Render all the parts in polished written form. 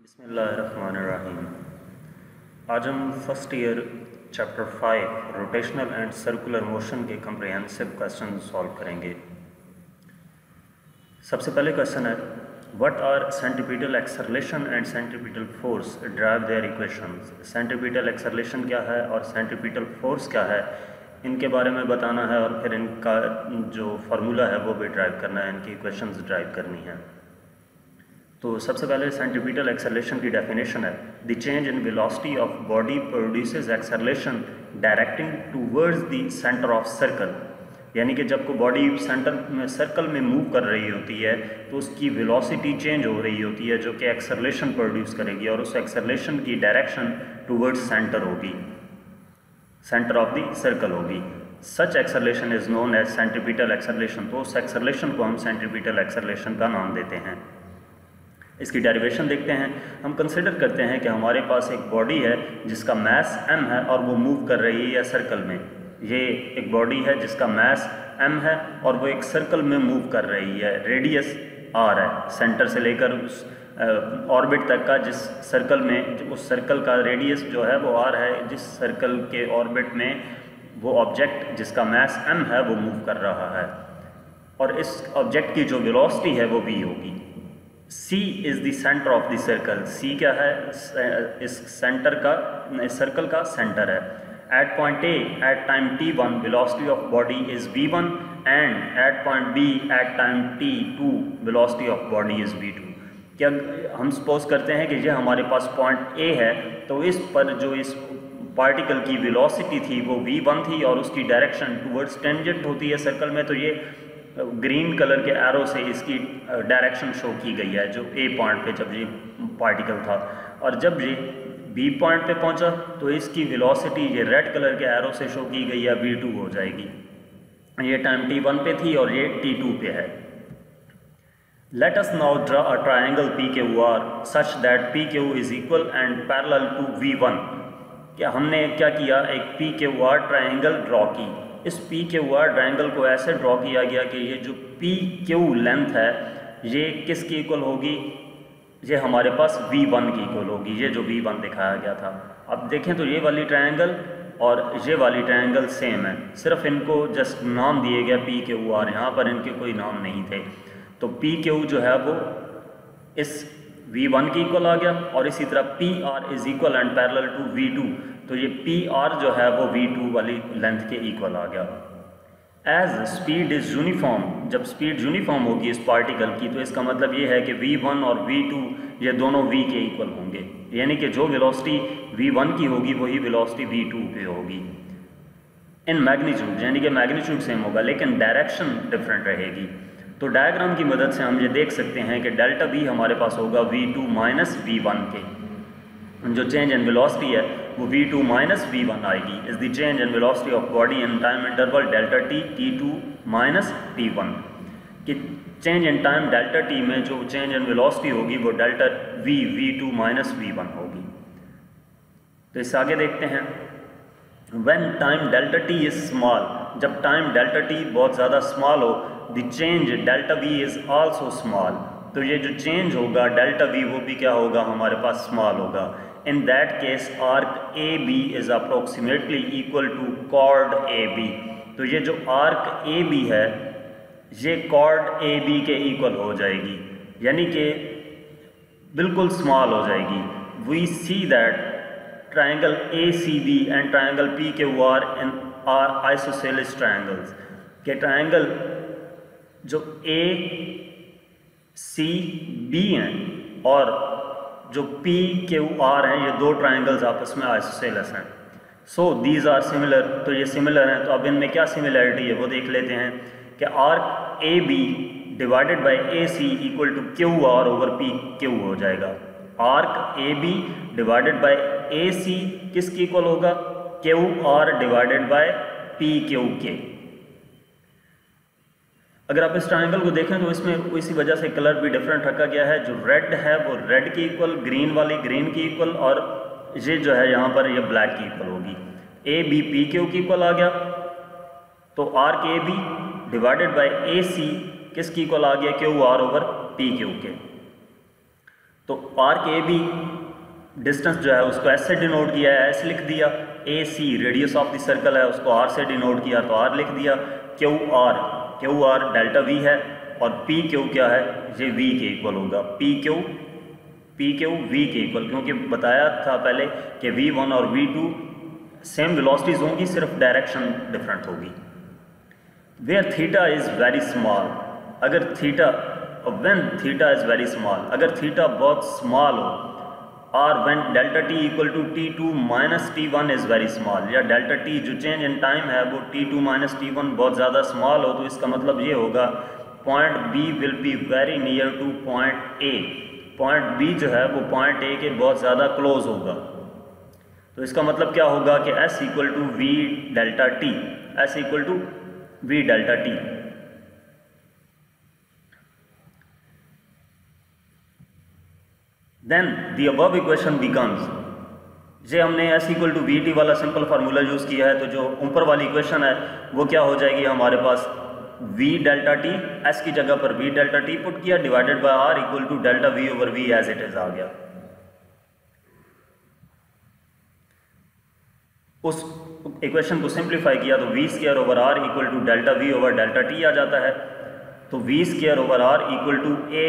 बिस्मिल्लाहिर्रहमानिर्रहीम। आज हम first year chapter 5 rotational and circular motion के कम्प्रिहेंसिव क्वेश्चन सॉल्व करेंगे। सबसे पहले क्वेश्चन है what are centripetal acceleration and centripetal force, derive their equations. Centripetal acceleration क्या है और सेंट्रीपिटल फोर्स क्या है, इनके बारे में बताना है और फिर इनका जो फार्मूला है वो भी ड्राइव करना है, इनकी इक्वेशंस ड्राइव करनी है। तो सबसे पहले सेंट्रीपिटल एक्सेलरेशन की डेफिनेशन है the change in velocity of body produces acceleration directing towards the centre of circle. यानी कि जब को बॉडी सेंटर में सर्कल में मूव कर रही होती है तो उसकी वेलोसिटी चेंज हो रही होती है जो कि एक्सेलरेशन प्रोड्यूस करेगी और उस एक्सेलरेशन की डायरेक्शन टूवर्ड्स सेंटर होगी, सेंटर ऑफ द सर्कल होगी। Such acceleration is known as centripetal acceleration. तो उस एक्सेलरेशन को हम सेंट्रीपिटल एक्सेलरेशन का नाम देते हैं। इसकी डेरिवेशन देखते हैं। हम कंसिडर करते हैं कि हमारे पास एक बॉडी है जिसका मास m है और वो मूव कर रही है सर्कल में। ये एक बॉडी है जिसका मास m है और वो एक सर्कल में मूव कर रही है। रेडियस r है, सेंटर से लेकर उस ऑर्बिट तक का जिस सर्कल में, उस सर्कल का रेडियस जो है वो r है, जिस सर्कल के ऑर्बिट में वो ऑब्जेक्ट जिसका मास m है वो मूव कर रहा है। और इस ऑब्जेक्ट की जो वेलोसिटी है वो v होगी। C is the centre of the circle. C क्या है? इस सेंटर का, इस सर्कल का सेंटर है। At point A at time t1 velocity of body is v1 and at point B at time t2 velocity of body is v2। क्या हम suppose करते हैं कि ये हमारे पास पॉइंट A है, तो इस पर जो इस पार्टिकल की वेलोसिटी थी वो v1 थी और उसकी डायरेक्शन टूवर्ड्स टेंजेंट होती है सर्कल में। तो ये ग्रीन कलर के एरो से इसकी डायरेक्शन शो की गई है जो A पॉइंट पे जब ये पार्टिकल था, और जब ये B पॉइंट पे पहुंचा तो इसकी वेलोसिटी ये रेड कलर के एरो से शो की गई है, v2 हो जाएगी। ये टाइम t1 पे थी और ये t2 पे है। Let us now draw a triangle PQR such that PQ is equal and parallel to v1। क्या हमने क्या किया, एक PQR ट्रायंगल ड्रॉ की। इस PQR ट्रायंगल को ऐसे ड्रॉ किया गया कि ये जो PQ लेंथ है ये किसकी इक्वल होगी, ये हमारे पास V1 की इक्वल होगी, ये जो V1 दिखाया गया था। अब देखें तो ये वाली ट्रायंगल और ये वाली ट्रायंगल सेम है, सिर्फ इनको जस्ट नाम दिए गया PQR, यहाँ पर इनके कोई नाम नहीं थे। तो PQ जो है वो इस V1 की इक्वल आ गया और इसी तरह PR is equal and parallel to V2। तो ये PR जो है वो V2 वाली लेंथ के इक्वल आ गया। एज स्पीड इज यूनिफॉर्म, जब स्पीड यूनिफॉर्म होगी इस पार्टिकल की तो इसका मतलब ये है कि V1 और V2 ये दोनों V के इक्वल होंगे, यानी कि जो वेलोसिटी V1 की होगी वही वेलोसिटी V2 पे होगी। इन मैग्नीट्यूड, यानी कि मैग्नीट्यूड सेम होगा लेकिन डायरेक्शन डिफरेंट रहेगी। तो डायग्राम की मदद से हम ये देख सकते हैं कि डेल्टा V हमारे पास होगा V2 माइनस V1 के। जो चेंज इन वेलोसिटी है वो V2 माइनस V1 आएगी। Is the change in velocity of body in time interval delta T T2 minus T1। कि change in time delta T में जो चेंज इन वेलोसिटी होगी वो delta V V2 minus V1 होगी। तो इससे आगे देखते हैं when time delta T is small, जब टाइम डेल्टा T बहुत ज़्यादा स्मॉल हो, the change delta V is also small. तो ये जो चेंज होगा डेल्टा V वो भी क्या होगा, हमारे पास स्मॉल होगा। In that case arc AB is approximately equal to chord AB। तो ये जो आर्क AB है ये कॉर्ड AB के इक्वल हो जाएगी, यानी कि बिल्कुल स्मॉल हो जाएगी। We see that triangle ACB and triangle PQR in are isosceles triangles. के ट्रायंगल जो ACB हैं और जो PQR हैं ये दो ट्रायंगल्स आपस में आइसोसेलेस हैं। सो दीज आर सिमिलर, तो ये सिमिलर हैं। तो अब इनमें क्या सिमिलरिटी है वो देख लेते हैं कि arc AB divided by AC equal to QR over PQ हो जाएगा। Arc AB divided by AC किसकी इक्वल होगा, QR डिवाइडेड बाय PQK। अगर आप इस ट्रायंगल को देखें तो इसमें इसी वजह से कलर भी डिफरेंट रखा गया है। जो रेड है वो रेड की इक्वल, ग्रीन वाली ग्रीन की इक्वल, और ये जो है यहाँ पर ये ब्लैक की इक्वल होगी। AB PQ की इक्वल आ गया, तो arc AB divided by AC किसकी इक्वल आ गया, QR ओवर PQ के। तो आर्क ए बी डिस्टेंस जो है उसको एस से डिनोट किया है, एस लिख दिया। ए सी रेडियस ऑफ द सर्कल है, उसको आर से डिनोट किया तो आर लिख दिया। क्यू आर डेल्टा वी है, और पी क्यू क्या है, ये वी के इक्वल होगा। पी क्यू वी के इक्वल, क्योंकि बताया था पहले कि v1 और v2 सेम वेलोसिटीज होंगी, सिर्फ डायरेक्शन डिफरेंट होगी। Where theta is very small, अगर theta when theta is very small, अगर थीटा बहुत स्मॉल हो, और when delta T equal to t2 minus t1 is very small, या डेल्टा टी जो चेंज इन टाइम है वो t2 माइनस t1 बहुत ज़्यादा स्मॉल हो, तो इसका मतलब ये होगा point B will be very near two point A। Point B जो है वो पॉइंट A के बहुत ज़्यादा क्लोज होगा। तो इसका मतलब क्या होगा कि S equal to V delta T, S equal to V delta T. Then the above equation becomes, जे हमने S equal to V T वाला सिंपल फार्मूला यूज़ किया है, तो जो ऊपर वाली इक्वेशन है वो क्या हो जाएगी हमारे पास, v डेल्टा टी, s की जगह पर v डेल्टा टी पुट किया, divided by r equal to delta v over v as it is आ गया। उस इक्वेशन को सिंप्लीफाई किया तो v square over r equal to delta v over delta T आ जाता है। तो v square over r equal to a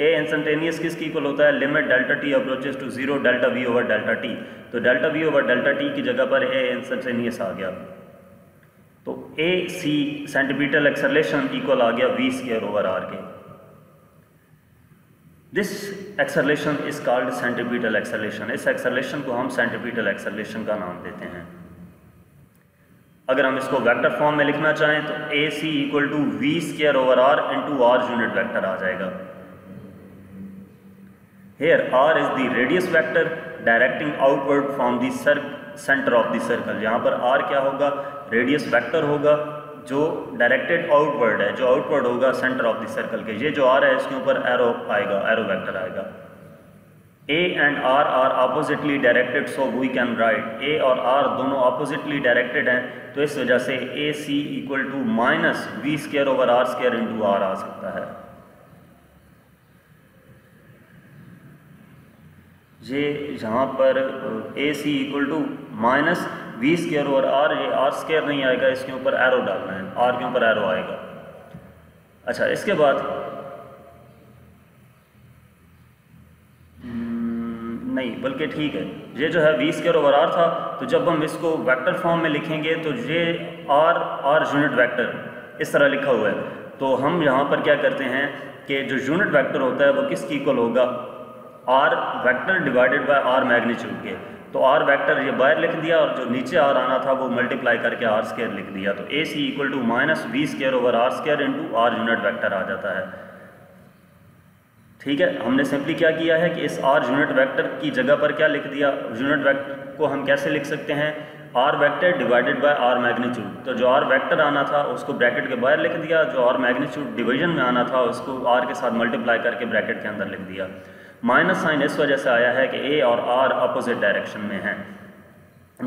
instantaneous किसकी इक्वल होता है, limit delta T approaches to 0 delta v over delta T. तो delta v over delta T की जगह पर a इंस्टेंटेनियस आ गया। तो A C centimetre acceleration equal आ गया v स्क्वायर ओवर r के। This acceleration is called centimetre acceleration. इस एक्सेलरेशन को हम सेंटीमीटर एक्सेलरेशन का नाम देते हैं। अगर हम इसको वेक्टर फॉर्म में लिखना चाहें तो A C equal to V square over R into R unit vector आ जाएगा। Here r is the radius vector directing outward from the centre of the circle. यहाँ पर r क्या होगा, रेडियस वेक्टर होगा जो डायरेक्टेड आउटवर्ड है, जो आउटवर्ड होगा सेंटर ऑफ द सर्कल के। ये जो r है इसके ऊपर एरो आएगा, एरो वेक्टर आएगा। a and r are oppositely directed, so we can write a और r दोनों ऑपोजिटली डायरेक्टेड हैं, तो इस वजह से A C equal to minus V square over R square into R आ सकता है। ये यहाँ पर A C equal to minus V square over R, ये आर स्क्वायर नहीं आएगा, इसके ऊपर एरो डालना है, आर के ऊपर एरो आएगा। अच्छा, इसके बाद नहीं, बल्कि ठीक है, ये जो है वी स्क्वायर ओवर आर था, तो जब हम इसको वेक्टर फॉर्म में लिखेंगे तो ये आर यूनिट वेक्टर इस तरह लिखा हुआ है। तो हम यहाँ पर क्या करते हैं कि जो यूनिट वेक्टर होता है वो किसकी इक्वल होगा, r vector divided by r magnitude के। तो आर वेक्टर ये बाहर लिख दिया और जो नीचे आर आना था वो मल्टीप्लाई करके आर स्क्वायर लिख दिया। तो A C equal to minus V square over R square into R unit vector आ जाता है। ठीक है, हमने सिंपली क्या किया है कि इस आर यूनिट वेक्टर की जगह पर क्या लिख दिया, यूनिट वेक्टर को हम कैसे लिख सकते हैं, r vector divided by r magnitude. तो जो आर वेक्टर आना था उसको ब्रैकेट के बाहर लिख दिया, जो आर मैग्नीट्यूड डिवीजन में आना था उसको आर के साथ मल्टीप्लाई करके ब्रैकेट के अंदर लिख दिया। माइनस साइन इस वजह से आया है कि ए और आर अपोजिट डायरेक्शन में हैं,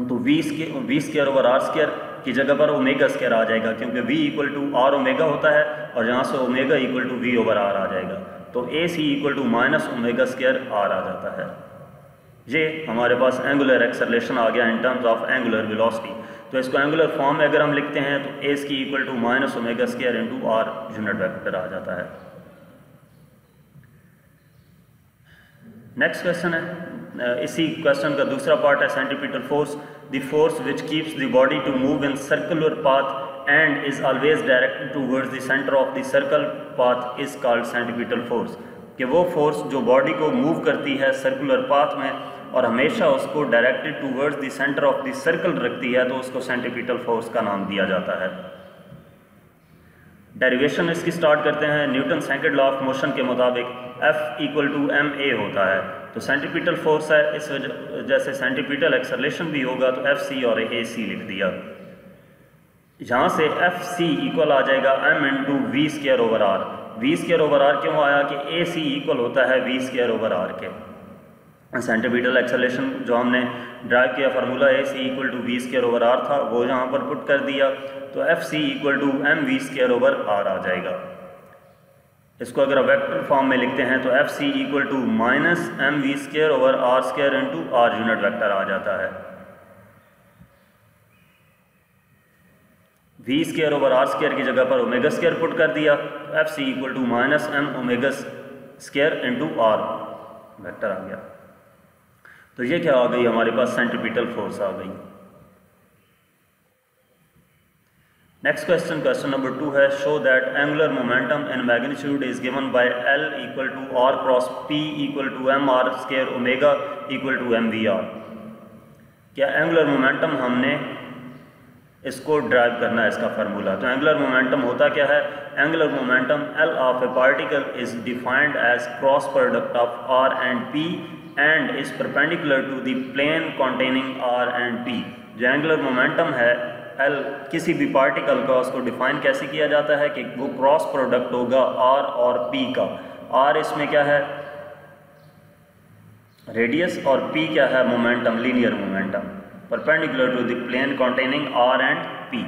तो V square over R square की जगह पर ओमेगा स्क्वायर आ जाएगा, क्योंकि v equal to R omega होता है और यहाँ से omega equal to V over R आ जाएगा। तो A C equal to minus omega square R आ जाता है। ये हमारे पास एंगुलर एक्सेलरेशन आ गया in terms of angular velocity. तो इसको एंगुलर फॉर्म में अगर हम लिखते हैं तो ए की equal to minus omega square into R unit vector आ जाता है। नेक्स्ट क्वेश्चन है, इसी क्वेश्चन का दूसरा पार्ट है centripetal force. The force which keeps the body to move in circular path and is always directed towards the centre of the circle path is called centripetal force. कि वो force जो body को move करती है circular path में और हमेशा उसको directed towards the centre of the circle रखती है, तो उसको सेंटीपीटल फोर्स का नाम दिया जाता है। डेरिवेशन इसकी स्टार्ट करते हैं। Newton second law of motion के मुताबिक F equal to M a होता है। तो सेंटीपीटल फोर्स है, इस वजह जैसे सेंटीपीटल एक्सेलरेशन भी होगा तो एफ सी और ए सी लिख दिया। यहाँ से एफ सी इक्वल आ जाएगा m into V square over R. V square over R क्यों आया कि ए सी इक्वल होता है वी स्क्वायर ओवर आर के। सेंटीपीटल एक्सेलरेशन जो हमने ड्राइव किया formula A C equal to V square over R था, वो यहाँ पर पुट कर दिया, तो F C equal to M V square over R आ जाएगा। इसको अगर वेक्टर फॉर्म में लिखते हैं तो F C equal to minus M V square over R square into R unit vector आ जाता है। V square over R square की जगह पर ओमेगा स्क्वायर पुट कर दिया, F C equal to minus M omega square into R vector आ गया। तो ये क्या आ गई हमारे पास, सेंट्रीपिटल फोर्स आ गई। नेक्स्ट क्वेश्चन, क्वेश्चन नंबर 2 है, show that angular momentum in magnitude is given by l equal to r cross p equal to M R square omega equal to M we r. क्या angular momentum हमने इसको drive करना है, इसका formula. तो angular momentum होता क्या है, angular momentum l of a particle is defined as cross product of r and p and is perpendicular to the plane containing r and p. जो एंगुलर मोमेंटम है l किसी भी particle का, उसको define कैसे किया जाता है कि वो क्रॉस प्रोडक्ट होगा आर और पी का। आर इसमें क्या है, रेडियस, और पी क्या है, momentum, linear momentum, perpendicular to the plane containing r and p.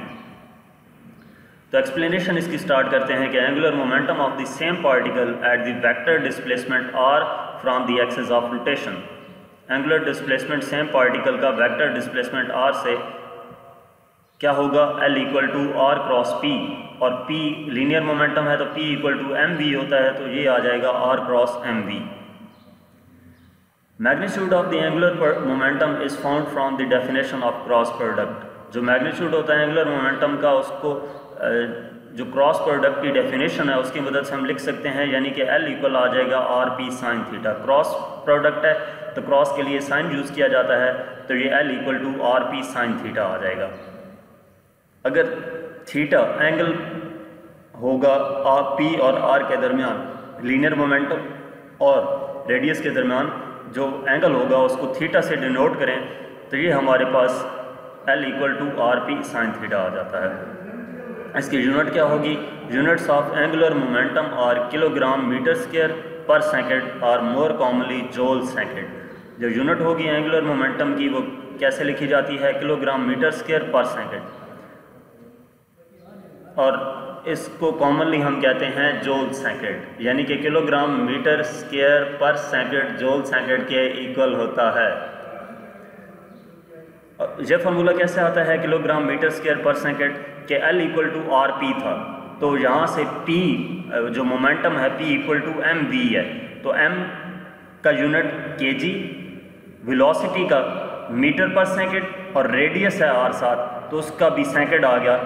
तो एक्सप्लेनेशन इसकी स्टार्ट करते हैं कि angular momentum of the same particle at the vector displacement r from the axis of rotation. Angular displacement same particle का vector displacement r से क्या होगा, l equal to r cross P, और p linear momentum है तो p equal to M v होता है, तो ये आ जाएगा r cross m v. Magnitude of the angular momentum is found from the definition of cross product. जो मैग्नीट्यूड होता है एंगुलर मोमेंटम का, उसको जो क्रॉस प्रोडक्ट की डेफिनेशन है उसकी मदद से हम लिख सकते हैं, यानी कि एल इक्वल आ जाएगा are P sine theta. Cross product है तो क्रॉस के लिए साइन यूज़ किया जाता है, तो ये L equal to R P sine theta आ जाएगा। अगर थीटा एंगल होगा पी और आर के दरमियान, लीनियर मोमेंटम और रेडियस के दरमियान जो एंगल होगा उसको थीटा से डिनोट करें, तो ये हमारे पास L equal to R P sine theta आ जाता है। इसकी यूनिट क्या होगी, यूनिट्स ऑफ एंगुलर मोमेंटम और किलोग्राम मीटर स्क्वायर पर सेकंड और मोर कॉमनली जूल सेकंड। जो यूनिट होगी एंगुलर मोमेंटम की वो कैसे लिखी जाती है, किलोग्राम मीटर स्क्वायर पर सेकंड, और इसको कॉमनली हम कहते हैं जूल सेकंड, यानी कि किलोग्राम मीटर स्क्वायर पर सेकंड जूल सेकंड के इक्वल होता है। यह फार्मूला कैसे आता है, किलोग्राम मीटर स्क्वायर पर सेकंड के L equal to R P था, तो यहाँ से पी जो मोमेंटम है P equal to M V है, तो एम का यूनिट केजी, वेलोसिटी का मीटर पर सेकंड और रेडियस है आर साथ, तो उसका भी सेकंड आ गया,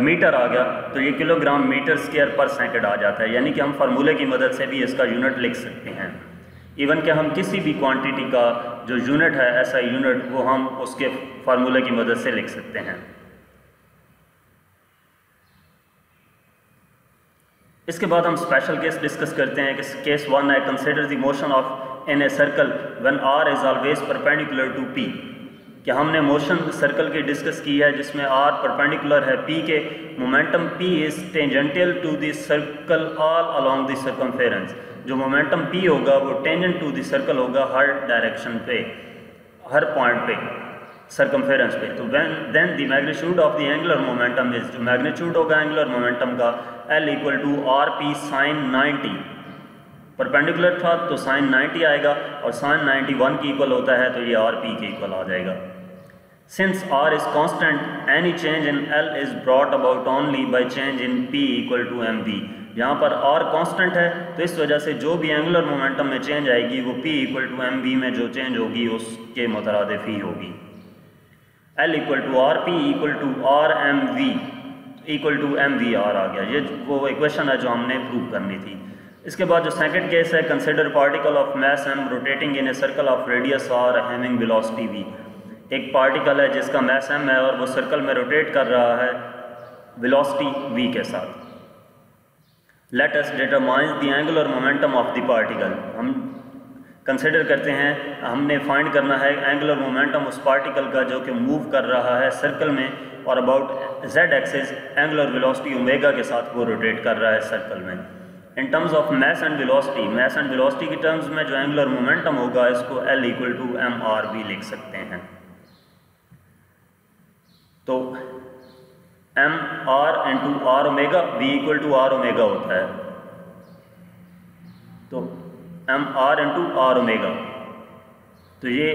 मीटर आ गया, तो ये किलोग्राम मीटर स्क्वायर पर सेकंड आ जाता है। यानी कि हम फार्मूले की मदद से भी इसका यूनिट लिख सकते हैं। इवन कि हम किसी भी क्वांटिटी का जो यूनिट है ऐसा यूनिट, वो हम उसके फार्मूले की मदद से लिख सकते हैं। इसके बाद हम स्पेशल केस डिस्कस करते हैं कि केस 1 है, consider the motion of in a circle when R is always perpendicular to P. कि हमने मोशन सर्कल की डिस्कस की है जिसमें आर परपेंडिकुलर है पी के, momentum P is tangential to the circle all along the circumference. जो momentum P होगा वो टेंजेंट टू द सर्कल होगा हर डायरेक्शन पे, हर पॉइंट पे, सर्कमफेरेंस पे। तो then the magnitude of the angular momentum is, जो मैग्नीट्यूड होगा एंगुलर मोमेंटम का, L equal to R P sine 90। Perpendicular था तो साइन 90 आएगा, और साइन 91 की इक्वल होता है, तो ये आर पी के इक्वल आ जाएगा। Since R is constant, any change in L is brought about only by change in P equal to mv। यहाँ पर R कांस्टेंट है तो इस वजह से जो भी एंगुलर मोमेंटम में चेंज आएगी वो P इक्वल टू mv में जो चेंज होगी उसके मुतरादिफ ही होगी। L equal to R P equal to R M V equal to M we R आ गया। ये वो इक्वेशन है जो हमने प्रूव करनी थी। इसके बाद जो सेकंड केस है, consider particle of mass m rotating in a circle of radius r having velocity v। एक पार्टिकल है जिसका मास m है और वो सर्कल में रोटेट कर रहा है वेलोसिटी v के साथ। Let us determine the angular momentum of the particle. हम कंसिडर करते हैं, हमने फाइंड करना है एंगुलर मोमेंटम उस पार्टिकल का जो कि मूव कर रहा है सर्कल में, और about z axis angular velocity omega के साथ वो रोटेट कर रहा है सर्कल में। In terms of mass and velocity, mass and velocity की टर्म्स में जो एंगुलर मोमेंटम होगा इसको L equal to M R भी लिख सकते हैं। तो M R into R omega, V equal to R omega होता है। तो M R into R omega, तो ये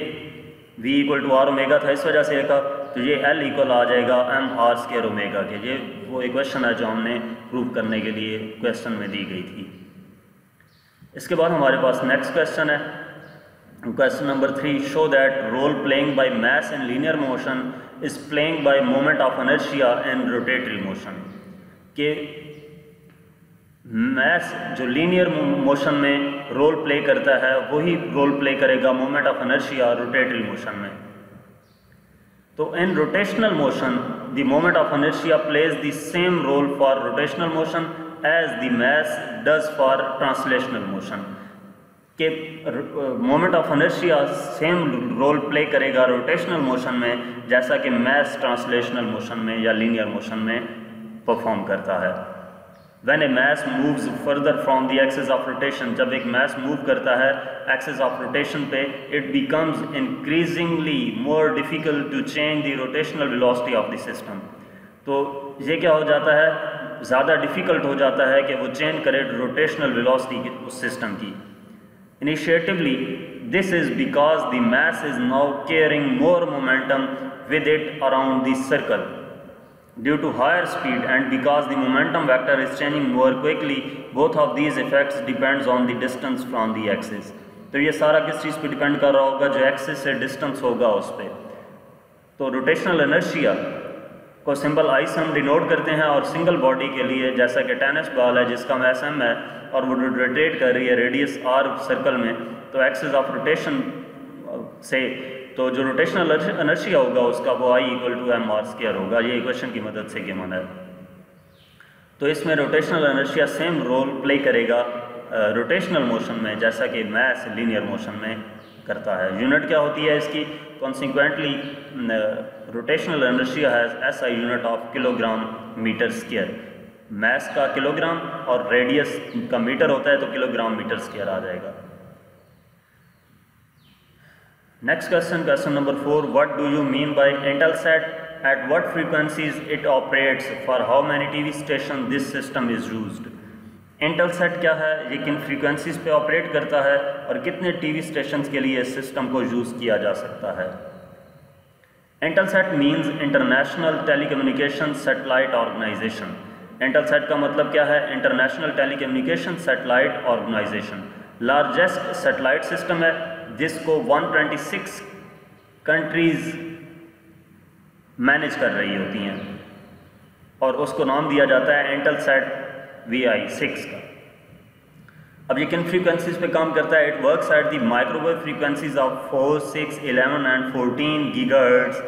v equal to R omega था इस वजह से लिखा, तो ये L इक्वल आ जाएगा एम आर स्क्वायर ओमेगा के। ये वो इक्वेशन है जो हमने प्रूव करने के लिए क्वेश्चन में दी गई थी। इसके बाद हमारे पास नेक्स्ट क्वेश्चन है, question number 3, show that role playing by mass in linear motion is playing by moment of inertia in rotatory motion. के मास जो लीनियर मोशन में रोल प्ले करता है वही रोल प्ले करेगा moment of inertia rotatory motion में। तो in rotational motion the moment of inertia plays the same role for rotational motion as the mass does for translational motion. के moment of inertia same role play करेगा rotational motion में जैसा कि मास translational motion में या linear motion में perform करता है। When a mass moves further from the axis of rotation, जब एक mass move करता है axis of rotation पे, it becomes increasingly more difficult to change the rotational velocity of the system। तो ये क्या हो जाता है, ज़्यादा डिफ़िकल्ट हो जाता है कि वो चेंज करे रोटेशनल वेलोसिटी उस सिस्टम की। Initiatively, this is because the mass is now carrying more momentum with it around the circle due to higher speed, and because the momentum vector is changing more quickly, both of these effects depends on the distance from the axis। तो ये सारा किस चीज़ पे depend कर रहा होगा, जो axis से डिस्टेंस होगा उस पर। तो रोटेशनल इनर्शिया को सिंबल आई से हम डिनोट करते हैं, और सिंगल बॉडी के लिए जैसा कि टेनिस बॉल है जिसका मास m है और वो रोटेट कर रही है रेडियस r सर्कल में, तो एक्सिस ऑफ रोटेशन से तो जो रोटेशनल इनर्शिया होगा उसका वो I equal to M R square होगा। ये इक्वेशन की मदद से गिवन है। तो इसमें rotational inertia same role play करेगा रोटेशनल मोशन में जैसा कि मास लीनियर मोशन में करता है। यूनिट क्या होती है इसकी, consequently rotational inertia has SI unit of kilogram metre square. Mass का किलोग्राम और रेडियस का मीटर होता है तो किलोग्राम मीटर स्क्वायर आ जाएगा। Next question, question number 4, what do you mean by Intelsat? At what frequencies it operates? For how many TV stations this system is used? Intelsat क्या है, ये किन फ्रीक्वेंसीज पे ऑपरेट करता है और कितने टीवी स्टेशंस के लिए इस सिस्टम को यूज़ किया जा सकता है। Intelsat means international telecommunication satellite organisation. Intelsat का मतलब क्या है, international telecommunication satellite organisation. Largest satellite system है जिसको 126 कंट्रीज़ मैनेज कर रही होती हैं और उसको नाम दिया जाता है इंटेलसैट VI-6 का। अब ये किन फ्रीक्वेंसीज पे काम करता है, it works at the microwave frequencies of 4, 6, 11 and 14 gigahertz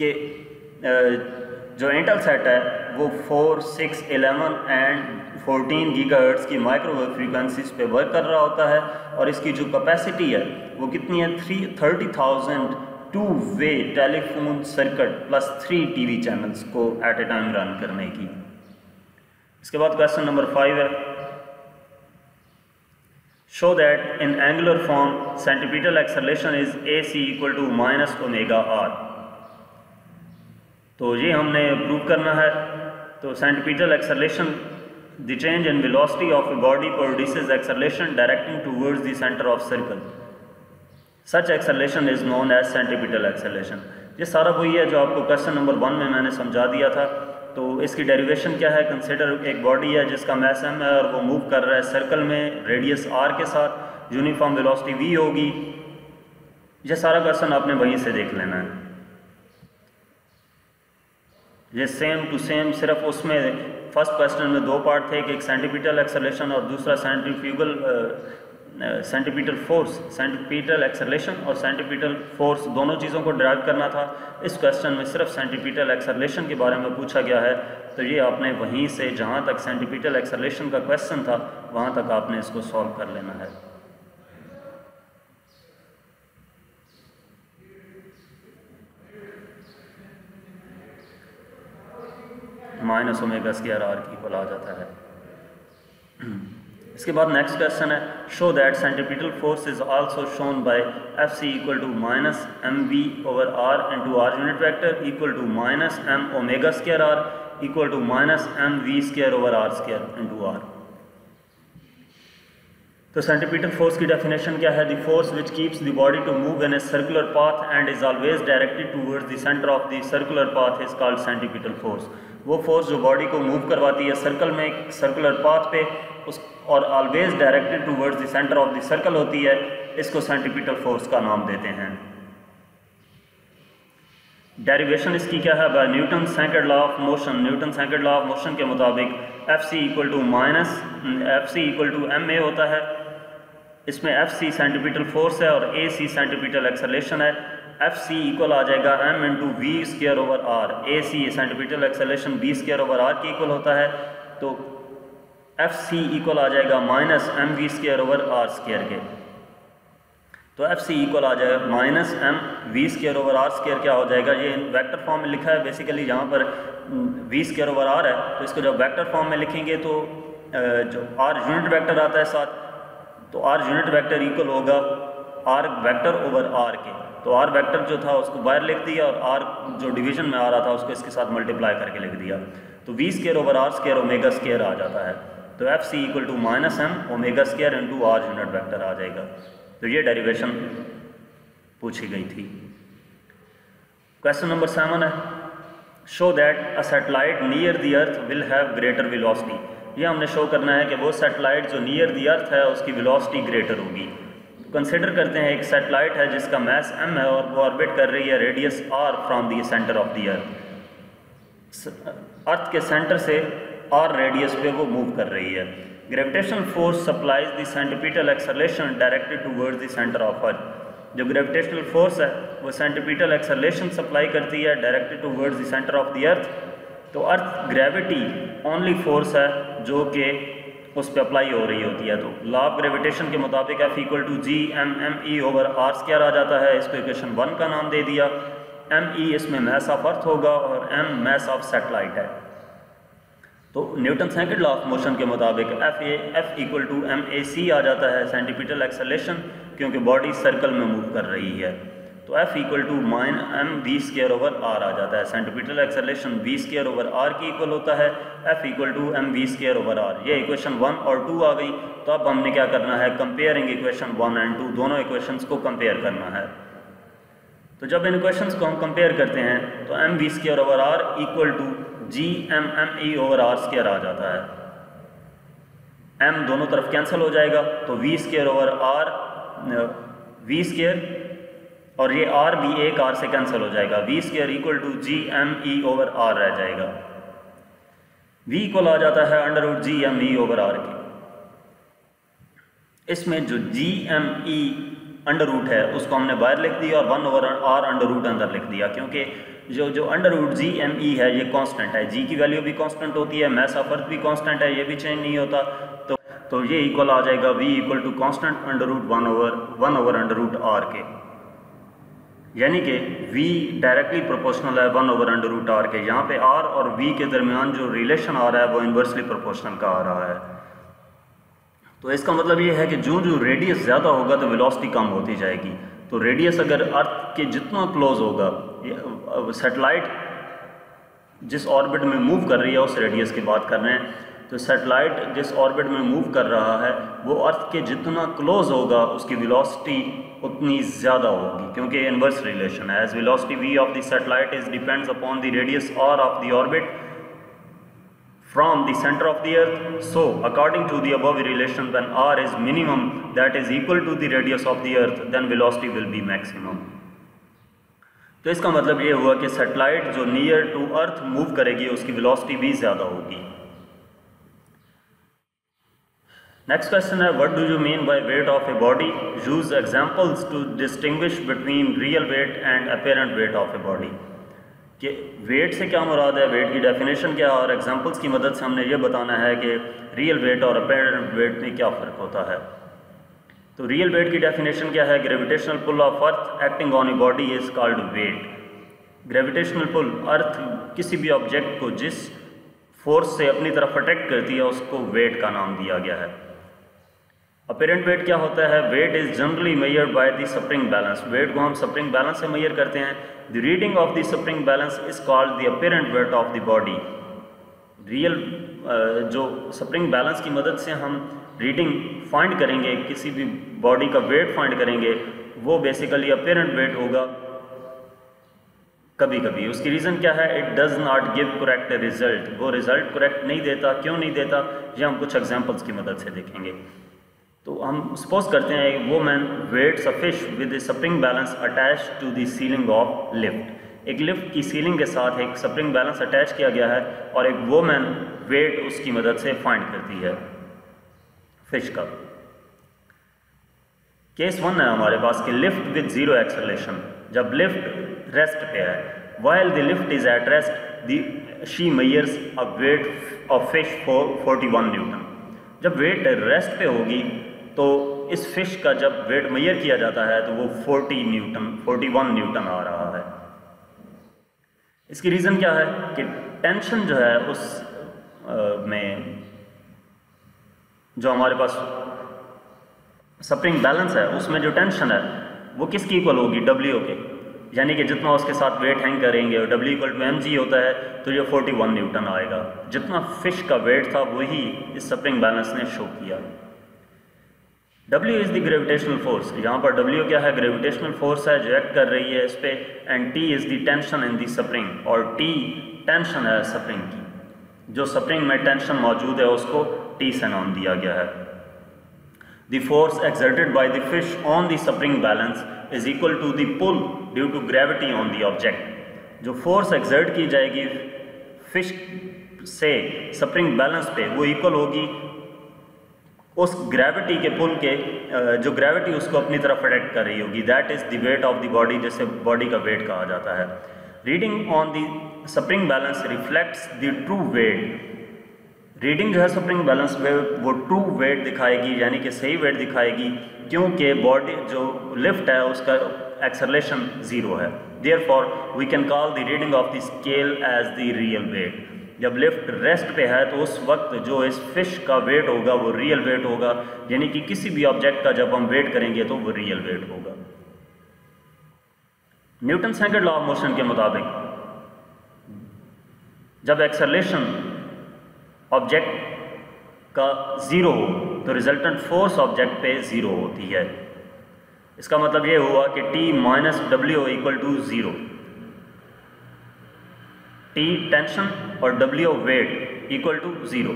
के जो इंटेलसैट है वो 4, 6, 11 एंड 14 गीगाहर्ट्ज़ की माइक्रोवेव फ्रीक्वेंसीज पे वर्क कर रहा होता है, और इसकी जो कैपेसिटी है वो कितनी है, 30,000 two way telephone circuit plus 3 TV channels को एट ए टाइम रन करने की। इसके बाद क्वेश्चन नंबर 5 है, show that in angular form centripetal acceleration is AC equal to minus omega R। तो ये हमने प्रूव करना है। तो centripetal acceleration, the change in velocity of a body produces acceleration directing towards the centre of circle. Such acceleration is known as centripetal acceleration. ये सारा वही है जो आपको क्वेश्चन नंबर 1 में मैंने समझा दिया था। तो इसकी डेरिवेशन क्या है, कंसिडर एक बॉडी है जिसका मास m है और वो मूव कर रहा है सर्कल में रेडियस r के साथ, यूनिफॉर्म वेलोसिटी v होगी। ये सारा क्वेश्चन आपने वहीं से देख लेना है। ये सेम टू सेम, सिर्फ उसमें फर्स्ट क्वेश्चन में 2 पार्ट थे कि एक सेंटीपीटल एक्सेलरेशन और दूसरा सेंटीपीटल फोर्स, सेंटीपीटल एक्सेलरेशन और सेंटीपीटल फोर्स दोनों चीज़ों को ड्राइव करना था। इस क्वेश्चन में सिर्फ सेंटीपीटल एक्सेलरेशन के बारे में पूछा गया है, तो ये आपने वहीं से जहाँ तक सेंटीपीटल एक्सेलरेशन का क्वेश्चन था वहाँ तक आपने इसको सॉल्व कर लेना है। माइनस ओमेगा स्क्वायर R की इक्वल आ जाता है। इसके बाद नेक्स्ट क्वेश्चन है, show that centripetal force is also shown by FC equal to minus mv over R into R unit vector equal to minus m omega square R equal to minus mv square over R square into R। तो centripetal force की definition क्या है? The force which keeps the body to move in a circular path and is always directed towards the centre of the circular path is called centripetal force. वो force जो body को move करवाती है circle में, एक circular path पे, उस और always directed towards the centre of the circle होती है, इसको सेंटीपीटल फोर्स का नाम देते हैं। डेरिवेशन इसकी क्या है? By Newton second law of motion. Newton second law of motion के मुताबिक Fc इक्वल टू ma होता है। इसमें Fc सेंटीपीटल फोर्स है और AC सेंटीपीटल एक्सेलरेशन है। Fc इक्वल आ जाएगा m into V square over R. AC centripetal acceleration v square over R के इक्वल होता है, तो Fc इक्वल आ जाएगा minus M V square over R square के। तो Fc इक्वल आ जाएगा minus M V square over R square. क्या हो जाएगा? ये वेक्टर फॉर्म में लिखा है बेसिकली, यहाँ पर v स्क्वायर ओवर आर है, तो इसको जब वेक्टर फॉर्म में लिखेंगे तो जो r यूनिट वेक्टर आता है साथ, तो r यूनिट वेक्टर इक्वल होगा r वेक्टर ओवर r के। तो r वेक्टर जो था उसको बाहर लिख दिया और r जो डिवीजन में आ रहा था उसको इसके साथ मल्टीप्लाई करके लिख दिया, तो v square over r square omega square आ जाता है। तो Fc equal to minus M omega square into r unit vector आ जाएगा। तो ये डेरिवेशन पूछी गई थी। क्वेश्चन नंबर 7 है, show that a satellite near the earth will have greater velocity. ये हमने शो करना है कि वो सैटेलाइट जो नियर द अर्थ है उसकी वेलोसिटी ग्रेटर होगी। कंसिडर करते हैं एक सैटेलाइट है जिसका मास m है और वो ऑर्बिट कर रही है radius r from the centre of the earth. Earth के सेंटर से r रेडियस पे वो मूव कर रही है। Gravitational force supplies the centripetal acceleration directed towards the centre of earth. जो ग्रेविटेशनल फोर्स है वो सेंटीपीटल एक्सेलरेशन सप्लाई करती है directed towards the centre of the अर्थ। तो अर्थ ग्रेविटी ओनली फोर्स है जो कि उस पर अप्लाई हो रही होती है। तो लॉ ऑफ ग्रेविटेशन के मुताबिक F equal to G M M E over R square आ जाता है। इसको इक्वेशन 1 का नाम दे दिया। एम ई इसमें मास ऑफ अर्थ होगा और m मास ऑफ सैटेलाइट है। तो Newton second law of motion के मुताबिक F equal to M A C आ जाता है सेंटीपीटल एक्सेलरेशन, क्योंकि बॉडी सर्कल में मूव कर रही है। तो F equal to minus M V square over R आ जाता है। Centripetal acceleration V square over R की इक्वल होता है। F equal to M V square over R. ये इक्वेशन 1 और 2 आ गई। तो अब हमने क्या करना है? कंपेयरिंग इक्वेशन 1 एंड 2, दोनों इक्वेशंस को कंपेयर करना है। तो जब इन इक्वेशंस को हम कंपेयर करते हैं तो M V square over R equal to G M M E over R square आ जाता है। m दोनों तरफ कैंसिल हो जाएगा, तो V square over R V square, और ये r भी एक r से कैंसिल हो जाएगा। V square equal to G M E over R रह जाएगा। v इक्वल आ जाता है under root G M E over R के। इसमें जो G M E under root है उसको हमने बाहर लिख दिया और 1 ओवर आर अंडर रूट अंदर लिख दिया, क्योंकि जो under root G M E है ये कांस्टेंट है। जी की वैल्यू भी कांस्टेंट होती है, मास ऑफ अर्थ भी कांस्टेंट है, ये भी चेंज नहीं होता। तो ये इक्वल आ जाएगा v equal to constant under root 1 over under root R के, यानी कि v डायरेक्टली प्रोपोर्शनल है 1 ओवर अंडर रूट आर के। यहाँ पे r और v के दरमियान जो रिलेशन आ रहा है वो इन्वर्सली प्रोपोर्शनल का आ रहा है। तो इसका मतलब ये है कि जो रेडियस ज़्यादा होगा तो वेलोसिटी कम होती जाएगी। तो रेडियस अगर अर्थ के जितना क्लोज होगा, सैटेलाइट जिस ऑर्बिट में मूव कर रही है उस रेडियस की बात कर रहे हैं, तो सैटेलाइट जिस ऑर्बिट में मूव कर रहा है वो अर्थ के जितना क्लोज होगा उसकी वेलोसिटी उतनी ज़्यादा होगी, क्योंकि इनवर्स रिलेशन है। As velocity v of the satellite is depends upon the radius r of the orbit from the center of the earth. So according to the above relation, when r is minimum, that is equal to the radius of the earth, then velocity will be maximum. तो इसका मतलब ये हुआ कि satellite जो near to earth move करेगी उसकी velocity भी ज़्यादा होगी। नेक्स्ट क्वेश्चन है, what do you mean by weight of a body? Use examples to distinguish between real weight and apparent weight of a body. कि वेट से क्या मुराद है, वेट की डेफिनेशन क्या है, और एग्जांपल्स की मदद से हमने ये बताना है कि रियल वेट और अपीरेंट वेट में क्या फ़र्क होता है। तो रियल वेट की डेफिनेशन क्या है? Gravitational pull of earth acting on a body is called weight. Gravitational pull, earth किसी भी ऑब्जेक्ट को जिस फोर्स से अपनी तरफ अट्रैक्ट करती है उसको वेट का नाम दिया गया है। अपीरेंट वेट क्या होता है? Weight is generally measured by the spring balance. Weight को हम स्प्रिंग बैलेंस से मेजर करते हैं। The reading of the spring balance is called the apparent weight of the body. Real जो स्प्रिंग बैलेंस की मदद से हम रीडिंग फाइंड करेंगे, किसी भी बॉडी का वेट फाइंड करेंगे, वो बेसिकली अपीरेंट वेट होगा कभी कभी। उसकी रीज़न क्या है? It does not give correct result, वो रिजल्ट करेक्ट नहीं देता। क्यों नहीं देता, ये हम कुछ एग्जांपल्स की मदद से देखेंगे। तो हम सपोज करते हैं वो man weighs a fish with spring balance attach to the ceiling of lift. एक लिफ्ट की सीलिंग के साथ एक स्प्रिंग बैलेंस अटैच किया गया है और एक वोमैन वेट उसकी मदद से फाइंड करती है फिश का। केस 1 है हमारे पास कि लिफ्ट विद जीरो एक्सेलरेशन। जब लिफ्ट रेस्ट पे है, while the lift is at rest she measures a weight of fish for 41 Newton. जब वेट रेस्ट पे होगी तो इस फिश का जब वेट मेजर किया जाता है तो वो 41 न्यूटन आ रहा है। इसकी रीज़न क्या है कि टेंशन जो है उस में जो हमारे पास स्प्रिंग बैलेंस है उसमें जो टेंशन है वो किसकी इक्वल होगी? W के। यानी कि जितना उसके साथ वेट हैंग करेंगे और W इक्वल टू mg होता है तो ये 41 न्यूटन आएगा। जितना फिश का वेट था वही इस स्प्रिंग बैलेंस ने शो किया। W is the gravitational force. यहाँ पर W क्या है? ग्रेविटेशनल फोर्स है जो एक्ट कर रही है इस पर। And T is the tension in the spring, और T टेंशन है स्प्रिंग की। जो स्प्रिंग में टेंशन मौजूद है उसको T से नाम दिया गया है। The force exerted by the fish on the spring balance is equal to the pull due to gravity on the object। जो फोर्स एक्सर्ट की जाएगी फिश से स्प्रिंग बैलेंस पे वो इक्वल होगी उस ग्रेविटी के पुल के, जो ग्रेविटी उसको अपनी तरफ अट्रैक्ट कर रही होगी। That is the weight of the body, जैसे बॉडी का वेट कहा जाता है। Reading on the spring balance reflects the true weight. Reading जो है स्प्रिंग बैलेंस में वो ट्रू वेट दिखाएगी, यानी कि सही वेट दिखाएगी, क्योंकि बॉडी जो लिफ्ट है उसका एक्सेलरेशन 0 है। Therefore we can call the reading of the scale as the real weight. जब लिफ्ट रेस्ट पे है तो उस वक्त जो इस फिश का वेट होगा वो रियल वेट होगा, यानी कि किसी भी ऑब्जेक्ट का जब हम वेट करेंगे तो वो रियल वेट होगा। Newton second law of motion के मुताबिक जब एक्सेलरेशन ऑब्जेक्ट का 0 हो तो रिजल्टेंट फोर्स ऑब्जेक्ट पे 0 होती है। इसका मतलब ये हुआ कि T minus W equal to 0। T tension और W वेट इक्वल टू 0,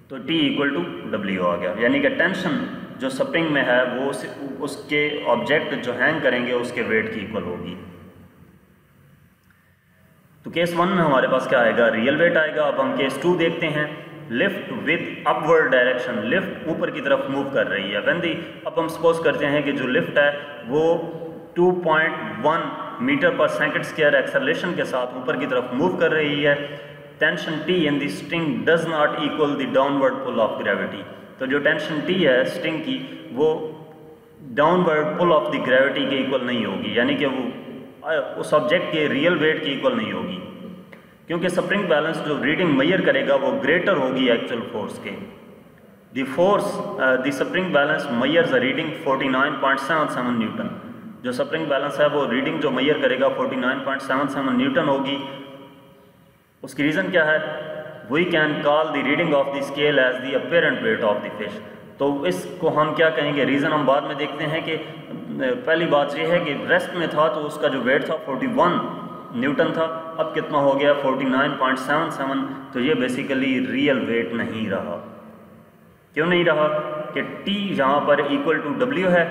तो T इक्वल टू W आ गया। यानी कि टेंशन जो स्प्रिंग में है वो उसके ऑब्जेक्ट जो हैंग करेंगे उसके वेट की इक्वल होगी। तो केस 1 में हमारे पास क्या आएगा? रियल वेट आएगा। अब हम केस 2 देखते हैं। Lift with upward direction, lift ऊपर की तरफ मूव कर रही है। अब हम सपोज करते हैं कि जो लिफ्ट है वो 2.1 metre per second square acceleration के साथ ऊपर की तरफ मूव कर रही है। Tension T in the string does not equal the downward pull of gravity. तो जो टेंशन T है स्ट्रिंग की वो downward pull of the gravity के इक्वल नहीं होगी, यानी कि वो उस ऑब्जेक्ट के रियल वेट की इक्वल नहीं होगी, क्योंकि स्प्रिंग बैलेंस जो रीडिंग मेजर करेगा वो ग्रेटर होगी एक्चुअल फोर्स के। The spring balance measures a reading 49.77 Newton. जो स्प्रिंग बैलेंस है वो रीडिंग जो मेजर करेगा 49.77 न्यूटन होगी। उसकी रीज़न क्या है? We can call the reading of the scale as the apparent weight of the fish. तो इसको हम क्या कहेंगे? रीज़न हम बाद में देखते हैं कि पहली बात यह है कि रेस्ट में था तो उसका जो वेट था 41 न्यूटन था, अब कितना हो गया? 49.77। तो ये बेसिकली रियल वेट नहीं रहा। क्यों नहीं रहा? कि T यहाँ पर इक्वल टू W है,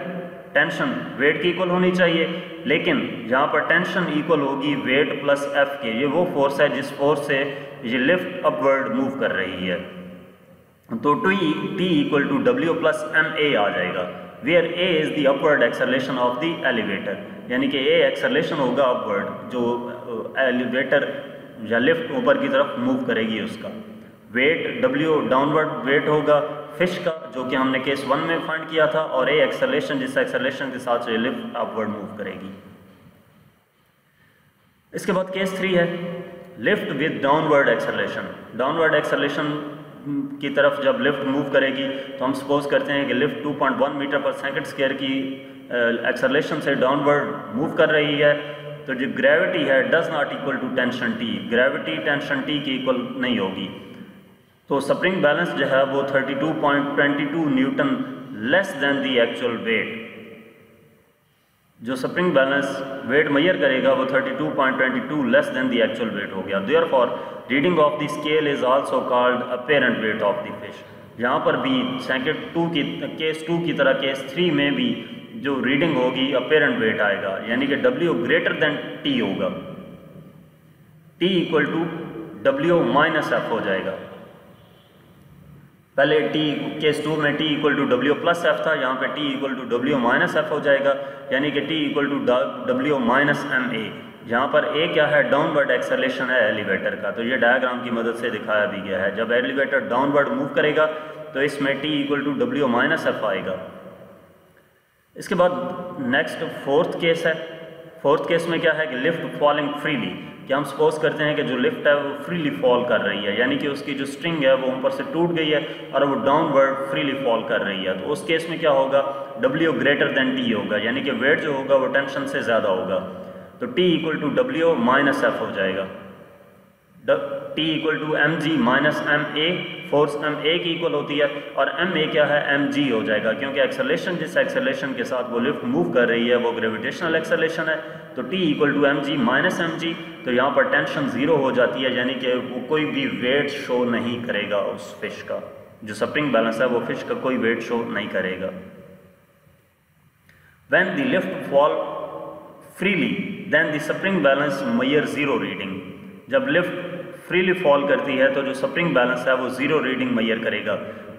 टेंशन वेट की इक्वल होनी चाहिए, लेकिन यहाँ पर टेंशन इक्वल होगी वेट प्लस F के। ये वो फोर्स है जिस फोर्स से ये लिफ्ट अपवर्ड मूव कर रही है। तो T equal to W plus MA आ जाएगा, where A is the upward acceleration of the elevator. यानी कि A एक्सेलरेशन होगा अपवर्ड, जो एलिवेटर या लिफ्ट ऊपर की तरफ मूव करेगी उसका। वेट W डाउनवर्ड वेट होगा फिश का, जो कि हमने केस 1 में फाइंड किया था, और A एक्सेलरेशन जिस एक्सेलरेशन के साथ ये लिफ्ट अपवर्ड मूव करेगी। इसके बाद केस 3 है lift with downward acceleration. Downward acceleration की तरफ जब लिफ्ट मूव करेगी तो हम सपोज करते हैं कि lift 2.1 metre per second square की एक्सेलरेशन से डाउनवर्ड मूव कर रही है। तो जो ग्रेविटी है does not equal to tension T। Gravity tension T की इक्वल नहीं होगी। तो स्प्रिंग बैलेंस जो है वो 32.22 newton less than the actual weight. जो स्प्रिंग बैलेंस वेट मेजर करेगा वो 32.22 less than the actual weight हो गया। Therefore reading of the scale is also called apparent weight of the fish. यहाँ पर भी केस 2 की तरह केस 3 में भी जो रीडिंग होगी अपेरेंट वेट आएगा, यानी कि W ग्रेटर देन T होगा, T equal to W minus F हो जाएगा। पहले केस 2 में T equal to W plus F था, यहाँ पे T equal to W minus F हो जाएगा, यानी कि T equal to W minus M A. यहाँ पर A क्या है, डाउनवर्ड एक्सेलरेशन है एलिवेटर का, तो ये डायग्राम की मदद से दिखाया भी गया है। जब एलिवेटर डाउनवर्ड मूव करेगा तो इसमें T equal to W minus F आएगा। इसके बाद नेक्स्ट फोर्थ केस है। फोर्थ केस में क्या है कि लिफ्ट फॉलिंग फ्रीली, कि हम सपोज करते हैं कि जो लिफ्ट है वो फ्रीली फॉल कर रही है, यानी कि उसकी जो स्ट्रिंग है वो ऊपर से टूट गई है और वो डाउनवर्ड फ्रीली फॉल कर रही है। तो उस केस में क्या होगा, W ग्रेटर देन T होगा, यानी कि वेट जो होगा वो टेंशन से ज़्यादा होगा, तो T equal to W minus F हो जाएगा। T equal to M G minus M A, force M A की इक्वल होती है, और एम ए क्या है, एम जी हो जाएगा, क्योंकि एक्सेलरेशन जिस एक्सेलरेशन के साथ वो लिफ्ट मूव कर रही है वो ग्रेविटेशनल एक्सेलरेशन है। तो T equal to M G minus M G, तो यहाँ पर टेंशन ज़ीरो हो जाती है, यानी कि वो कोई भी वेट शो नहीं करेगा उस फिश का। जो स्प्रिंग बैलेंस है वो फिश का कोई वेट शो नहीं करेगा। When the lift fall freely then the spring balance measure zero reading. जब लिफ्ट फ्रीली फॉल करती है तो जो स्प्रिंग बैलेंस है वो ज़ीरो रीडिंग मेजर करेगा।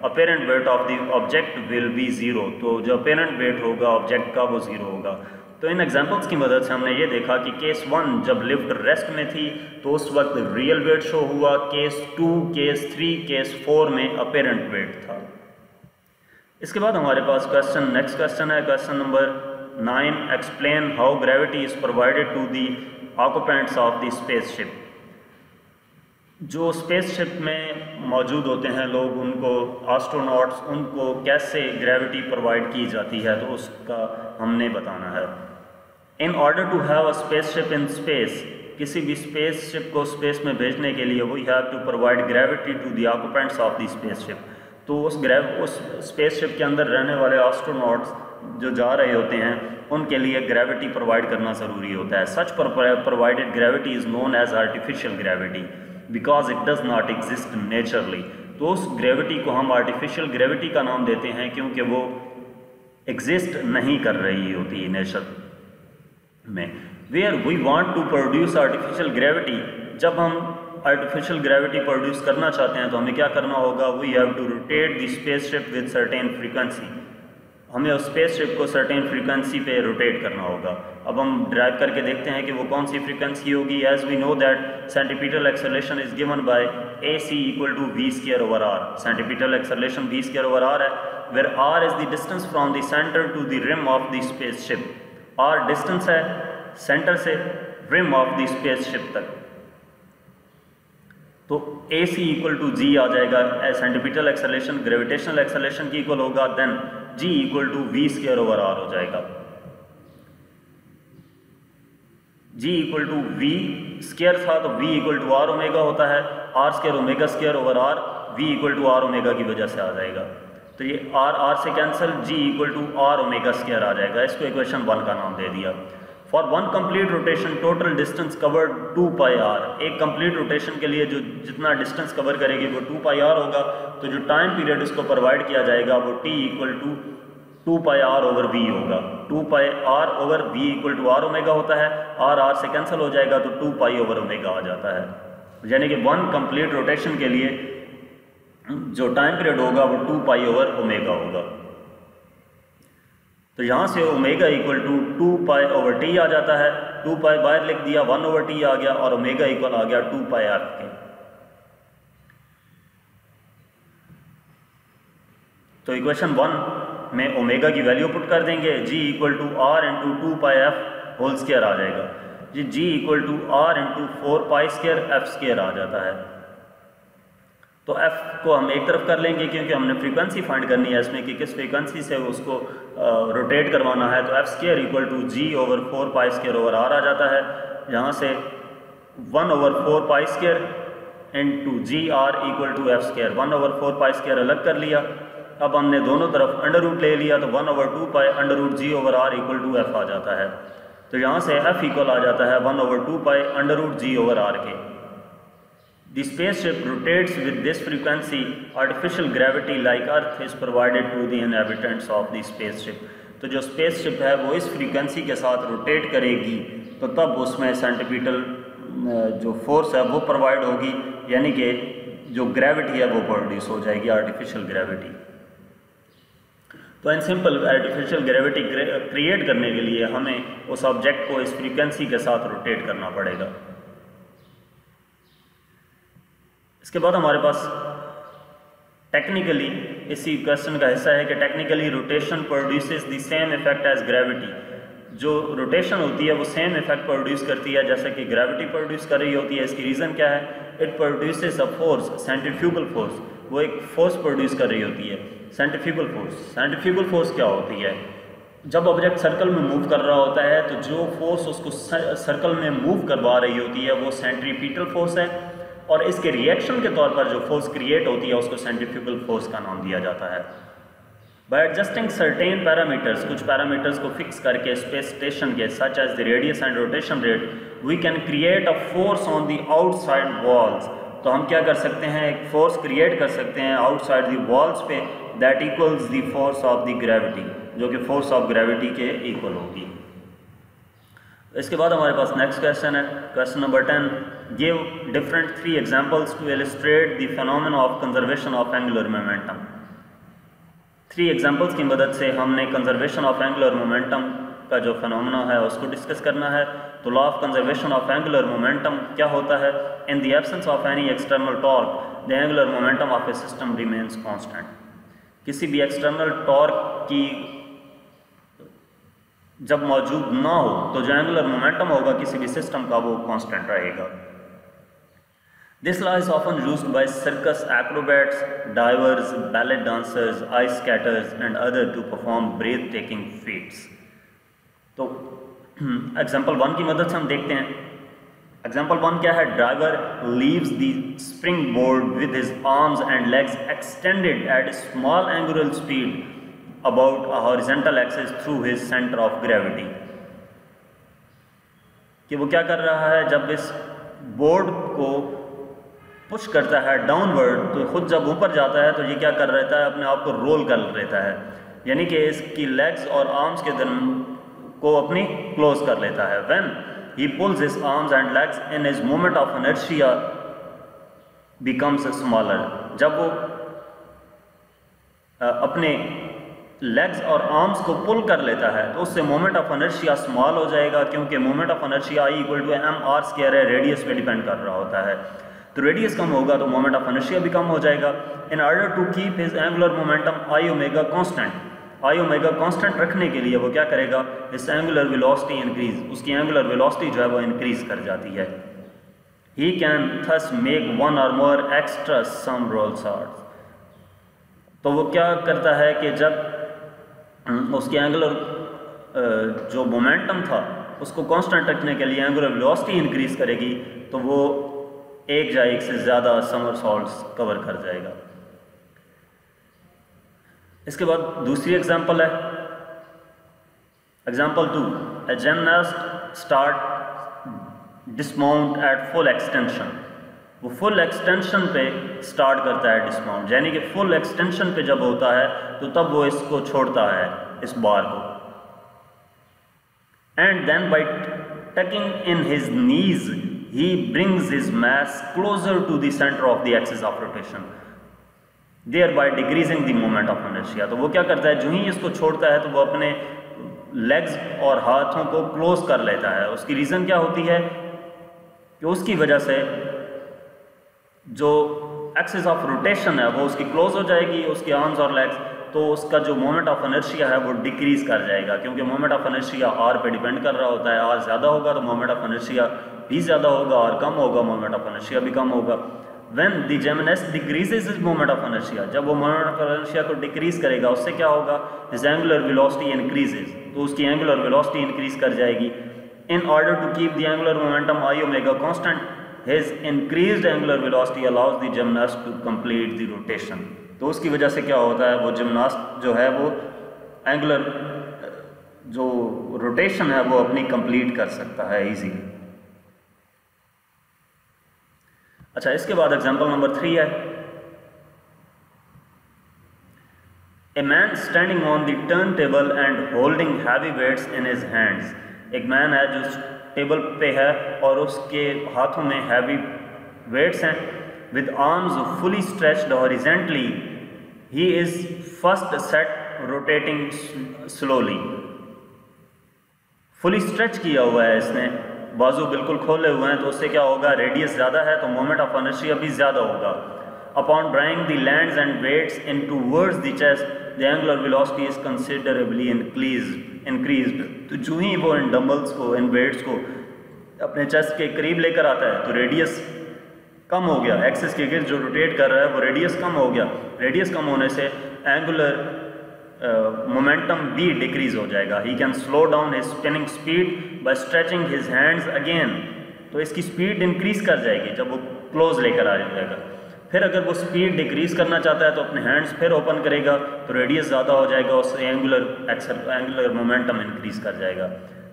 Apparent weight of the object will be zero, तो जो अपेरेंट वेट होगा ऑब्जेक्ट का वो ज़ीरो होगा। तो इन एग्जांपल्स की मदद से हमने ये देखा कि केस 1 जब लिफ्ट रेस्ट में थी तो उस वक्त रियल वेट शो हुआ, केस 2, केस 3, केस 4 में अपेरेंट वेट था। इसके बाद हमारे पास नेक्स्ट क्वेश्चन है, question number 9, explain how gravity is provided to the occupants of the spaceship. जो स्पेसशिप में मौजूद होते हैं लोग, उनको एस्ट्रोनॉट्स, उनको कैसे ग्रेविटी प्रोवाइड की जाती है, तो उसका हमने बताना है। In order to have a spaceship in space, किसी भी स्पेसशिप को स्पेस में भेजने के लिए we have to provide gravity to the occupants of the spaceship. तो उस स्पेसशिप के अंदर रहने वाले एस्ट्रोनॉट्स जो जा रहे होते हैं उनके लिए ग्रेविटी प्रोवाइड करना ज़रूरी होता है। Such provided gravity is known as artificial gravity because it does not exist naturally. तो उस ग्रेविटी को हम आर्टिफिशियल ग्रेविटी का नाम देते हैं क्योंकि वो एग्जिस्ट नहीं कर रही होती नेचर में। Where we want to produce artificial gravity, जब हम आर्टिफिशियल ग्रेविटी प्रोड्यूस करना चाहते हैं तो हमें क्या करना होगा, we have to rotate the spaceship with certain frequency. हमें उस स्पेसशिप को सर्टेन फ्रीक्वेंसी पे रोटेट करना होगा। अब हम ड्राइव करके देखते हैं कि वो कौन सी फ्रीक्वेंसी होगी। As we know that centripetal acceleration is given by AC equal to V square over R। Centripetal acceleration V square over R है, where R is the distance from the centre to the rim of the spaceship. R distance है centre से rim of the spaceship तक। तो AC equal to G आ जाएगा, centripetal acceleration gravitational acceleration की equal होगा, then G equal to V square over R हो जाएगा। G equal to V square था तो V equal to R omega होता है, R square omega square over R, V equal to R omega की वजह से आ जाएगा। तो ये R से cancel, G equal to R omega square आ जाएगा। इसको इक्वेशन 1 का नाम दे दिया। For 1 complete rotation total distance covered 2 pi R. एक कंप्लीट रोटेशन के लिए जो जितना डिस्टेंस कवर करेगी वो 2 पाई आर होगा। तो जो टाइम पीरियड इसको प्रोवाइड किया जाएगा वो T equal to 2 pi R over V होगा। 2 pi R over V equal to R omega होता है, R से कैंसिल हो जाएगा तो 2 पाई ओवर ओमेगा आ जाता है। यानी कि 1 कंप्लीट रोटेशन के लिए जो टाइम पीरियड होगा वो 2 पाई ओवर ओमेगा होगा। तो यहाँ से omega equal to 2 pi over T आ जाता है, 2 पाई बाहर लिख दिया, 1 ओवर T आ गया और ओमेगा इक्वल आ गया 2 पाई आर के। तो इक्वेशन 1 में ओमेगा की वैल्यू पुट कर देंगे, G equal to R into 2 pi F whole square आ जाएगा जी। G equal to R into 4 pi square F square आ जाता है। तो f को हम एक तरफ कर लेंगे क्योंकि हमने फ्रीक्वेंसी फाइंड करनी है इसमें कि किस फ्रीक्वेंसी से उसको रोटेट करवाना है। तो F square equal to G over 4 pi square over R आ जाता है। यहाँ से 1 over 4 pi square into G R equal to F square, 1/4 pi square अलग कर लिया। अब हमने दोनों तरफ अंडर रूट ले लिया तो 1/2 pi under root G over R equal to F आ जाता है। तो यहाँ से एफ इक्वल आ जाता है 1/2 pi under root G over R के। The spaceship rotates with this frequency. Artificial gravity like Earth is provided to the inhabitants of the spaceship. तो जो spaceship है वो इस frequency के साथ rotate करेगी तो तब उसमें सेंट्रीपिटल जो फोर्स है वो प्रोवाइड होगी, यानी कि जो ग्रेविटी है वो प्रोड्यूस हो जाएगी, आर्टिफिशियल ग्रेविटी। तो in simple artificial gravity create करने के लिए हमें उस ऑब्जेक्ट को इस फ्रीक्वेंसी के साथ रोटेट करना पड़ेगा। इसके बाद हमारे पास टेक्निकली इसी क्वेश्चन का हिस्सा है कि technically rotation produces the same effect as gravity. जो रोटेशन होती है वो सेम इफेक्ट प्रोड्यूस करती है जैसे कि ग्रेविटी प्रोड्यूस कर रही होती है। इसकी रीज़न क्या है? It produces a force, centrifugal force. वो एक फोर्स प्रोड्यूस कर रही होती है, सेंट्रीफ्यूगल फोर्स। सेंट्रीफ्यूगल फोर्स क्या होती है? जब ऑब्जेक्ट सर्कल में मूव कर रहा होता है तो जो फोर्स उसको सर्कल में मूव करवा रही होती है वो सेंट्रीपिटल फोर्स है, और इसके रिएक्शन के तौर पर जो फोर्स क्रिएट होती है उसको सेंट्रीफ्यूगल फोर्स का नाम दिया जाता है। बाय एडजस्टिंग सर्टेन पैरामीटर्स, कुछ पैरामीटर्स को फिक्स करके स्पेस स्टेशन के such as the radius and rotation rate, we can create a force on the outside walls. तो हम क्या कर सकते हैं? एक फोर्स क्रिएट कर सकते हैं आउटसाइड द वॉल्स पे, that equals the force of the gravity, जो कि फोर्स ऑफ ग्रेविटी के इक्वल होगी। इसके बाद हमारे पास नेक्स्ट क्वेश्चन है, question number 10। Give different 3 examples to illustrate the phenomena of conservation of angular momentum. 3 examples की मदद से हमने कंजर्वेशन ऑफ एंगुलर मोमेंटम का जो फिनोमेना है उसको डिस्कस करना है। तो law of conservation of angular momentum क्या होता है? In the absence of any external torque the angular momentum of A system remains constant. किसी भी एक्सटर्नल टॉर्क की जब मौजूद ना हो तो जो एंगुलर मोमेंटम होगा किसी भी सिस्टम का वो कांस्टेंट रहेगा। This law is often used by circus acrobats, divers, ballet dancers, ice skaters and others to perform breathtaking feats. तो एग्जाम्पल 1 की मदद से हम देखते हैं। एग्जाम्पल 1 क्या है? Driver leaves the spring board with his arms and legs extended at small angular speed about a horizontal axis through his center of gravity। कि वो क्या कर रहा है? जब इस बोर्ड को पुश करता है डाउनवर्ड तो खुद जब ऊपर जाता है तो ये क्या कर रहता है? अपने आप को रोल कर लेता है, यानी कि इसकी लेग्स और आर्म्स के दरमियान को अपनी क्लोज कर लेता है। When he pools his arms and legs in his moment of inertia becomes smaller. जब वो अपने लेग्स और आर्म्स को पुल कर लेता है तो उससे मोमेंट ऑफ इनर्शिया स्मॉल हो जाएगा, क्योंकि moment of inertia I = mr² है, रेडियस पे डिपेंड कर रहा होता है। तो रेडियस कम होगा तो मोमेंट ऑफ इनर्शिया भी कम हो जाएगा। In order to keep his angular momentum I constant, I constant रखने के लिए वो क्या करेगा? इस एंगुलर वेलोसिटी इंक्रीज, उसकी एंगुलर वेलोसिटी जो है वो इंक्रीज कर जाती है। He can thus make 1 or more extra somersaults. तो वो क्या करता है कि जब उसकी एंगुलर जो मोमेंटम था उसको कांस्टेंट रखने के लिए एंगुलर वेलोसिटी इंक्रीज करेगी तो वो एक या एक से ज़्यादा समरसॉल्ट्स कवर कर जाएगा। इसके बाद दूसरी एग्जांपल है, example 2। A gymnast start dismount at full extension. वो फुल एक्सटेंशन पे स्टार्ट करता है डिसमाउंट, यानी कि फुल एक्सटेंशन पे जब होता है तो तब वो इसको छोड़ता है, इस बार को। And then by tucking in his knees he brings his mass closer to the centre of the axis of rotation, thereby decreasing the moment of inertia. तो वो क्या करता है? जो ही इसको छोड़ता है तो वो अपने लेग्स और हाथों को क्लोज कर लेता है। उसकी रीज़न क्या होती है? कि उसकी वजह से जो एक्सिस ऑफ रोटेशन है वो उसकी क्लोज हो जाएगी, उसके आर्म्स और लेग्स, तो उसका जो मोमेंट ऑफ इनर्शिया है वो डिक्रीज कर जाएगा, क्योंकि मोमेंट ऑफ इनर्शिया आर पे डिपेंड कर रहा होता है। आर ज़्यादा होगा तो मोमेंट ऑफ इनर्शिया भी ज़्यादा होगा, और कम होगा मोमेंट ऑफ इनर्शिया भी कम होगा। When the gymnast decreases his moment of inertia, जब वो मोमेंट ऑफ इनर्शिया को डिक्रीज करेगा उससे क्या होगा? हिज एंगुलर वेलोसिटी इंक्रीजेज, तो उसकी एंगुलर वेलोसिटी इंक्रीज कर जाएगी। In order to keep the angular momentum I constant, his increased angular velocity allows the gymnast to complete the rotation। तो उसकी वजह से क्या होता है, वो जिम्नास्ट जो है वो एंगुलर जो रोटेशन है वो अपनी कंप्लीट कर सकता है इजीली। अच्छा, इसके बाद एग्जांपल नंबर 3 है, a man standing on the turn table and holding heavy weights in his hands. एक मैन है जो टेबल पे है और उसके हाथों में हैवी वेट्स हैं। With arms fully stretched horizontally he is first set rotating slowly. Fully stretch किया हुआ है इसने, बाजू बिल्कुल खोले हुए हैं, तो उससे क्या होगा, रेडियस ज़्यादा है तो मोमेंट ऑफ इनर्शिया भी ज़्यादा होगा। Upon drawing the lands and weights in towards the chest the angular velocity is considerably increased. तो जो ही वो इन डंबल्स को, इन वेट्स को अपने चेस्ट के करीब लेकर आता है तो रेडियस कम हो गया, एक्सिस के गिर्द जो रोटेट कर रहा है वो रेडियस कम हो गया। रेडियस कम होने से एंगुलर मोमेंटम भी डिक्रीज हो जाएगा। He can slow down his spinning speed bye stretching his hands again. तो इसकी स्पीड इंक्रीज कर जाएगी जब वो क्लोज लेकर आ जाएगा। फिर अगर वो स्पीड डिक्रीज करना चाहता है तो अपने हैंड्स फिर ओपन करेगा तो रेडियस ज़्यादा हो जाएगा, उससे एंगुलर मोमेंटम इंक्रीज कर जाएगा।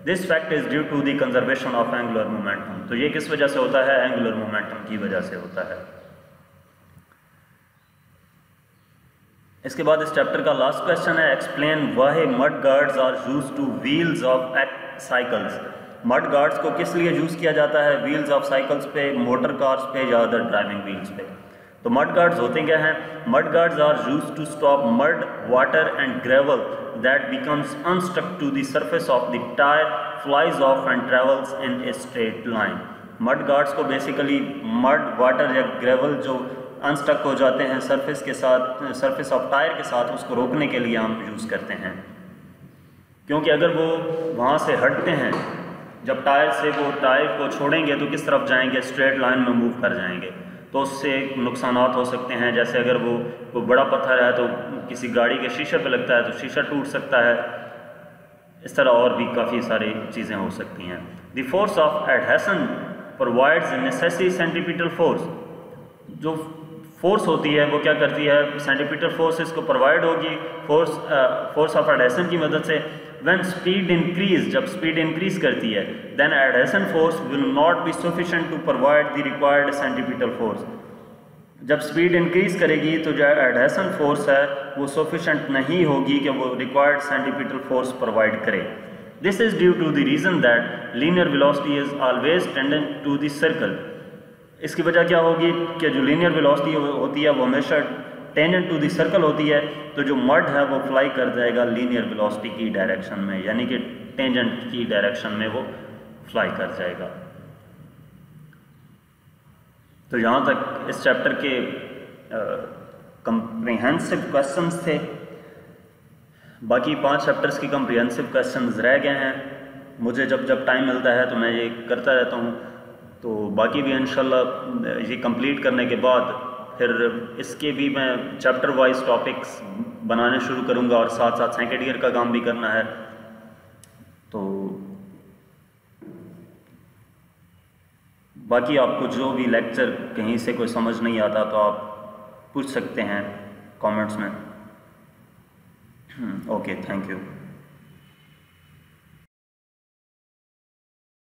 This fact is due to the conservation of angular momentum. तो ये किस वजह से होता है, एंगुलर मोमेंटम की वजह से होता है। इसके बाद इस चैप्टर का लास्ट क्वेश्चन है, explain why mudguards are used to wheels of cycles. Mudguards को किस लिए यूज़ किया जाता है, व्हील्स ऑफ साइकिल्स पे, मोटर कार्स पे या अदर ड्राइविंग व्हील्स पे। तो मड गार्ड्स होते क्या हैं, mudguards are used to stop mud, water and gravel that becomes unstuck to the surface of the tyre, flies off and travels in a straight line. Mudguards को basically mud, water या gravel जो unstuck हो जाते हैं surface के साथ, surface of tyre के साथ, उसको रोकने के लिए हम यूज़ करते हैं। क्योंकि अगर वो वहाँ से हटते हैं, जब टायर से वो टायर को छोड़ेंगे तो किस तरफ जाएंगे, स्ट्रेट लाइन में मूव कर जाएंगे, तो उससे नुकसान हो सकते हैं। जैसे अगर वो बड़ा पत्थर है तो किसी गाड़ी के शीशे पे लगता है तो शीशा टूट सकता है। इस तरह और भी काफ़ी सारी चीज़ें हो सकती हैं। The force of adhesion provides necessary centripetal force. जो फोर्स होती है वो क्या करती है, सेंट्रीपिटल फोर्स इसको प्रोवाइड होगी फोर्स ऑफ एडहेशन की मदद से। व्हेन स्पीड इंक्रीज, जब स्पीड इंक्रीज करती है, then adhesion force will not be sufficient to provide the required centripetal force. जब स्पीड इंक्रीज करेगी तो जो एडहेशन फोर्स है वो सफिशिएंट नहीं होगी कि वो रिक्वायर्ड सेंट्रीपिटल फोर्स प्रोवाइड करे। This is due to the reason that linear velocity is always tangent to the circle. इसकी वजह क्या होगी कि जो लीनियर वेलोसिटी होती है वो हमेशा टेंजेंट टू द सर्कल होती है, तो जो मड है वो फ्लाई कर जाएगा लीनियर वेलोसिटी की डायरेक्शन में, यानी कि टेंजेंट की डायरेक्शन में वो फ्लाई कर जाएगा। तो यहाँ तक इस चैप्टर के कंप्रिहेंसिव क्वेश्चंस थे। बाकी 5 चैप्टर्स की कंप्रिहेंसिव क्वेश्चंस रह गए हैं। मुझे जब टाइम मिलता है तो मैं ये करता रहता हूँ। तो बाकी भी इंशाल्लाह ये कंप्लीट करने के बाद फिर इसके भी मैं चैप्टर वाइज टॉपिक्स बनाने शुरू करूँगा और साथ साथ सेकंड ईयर का काम भी करना है। तो बाकी आपको जो भी लेक्चर कहीं से कोई समझ नहीं आता तो आप पूछ सकते हैं कमेंट्स में। Okay, thank you.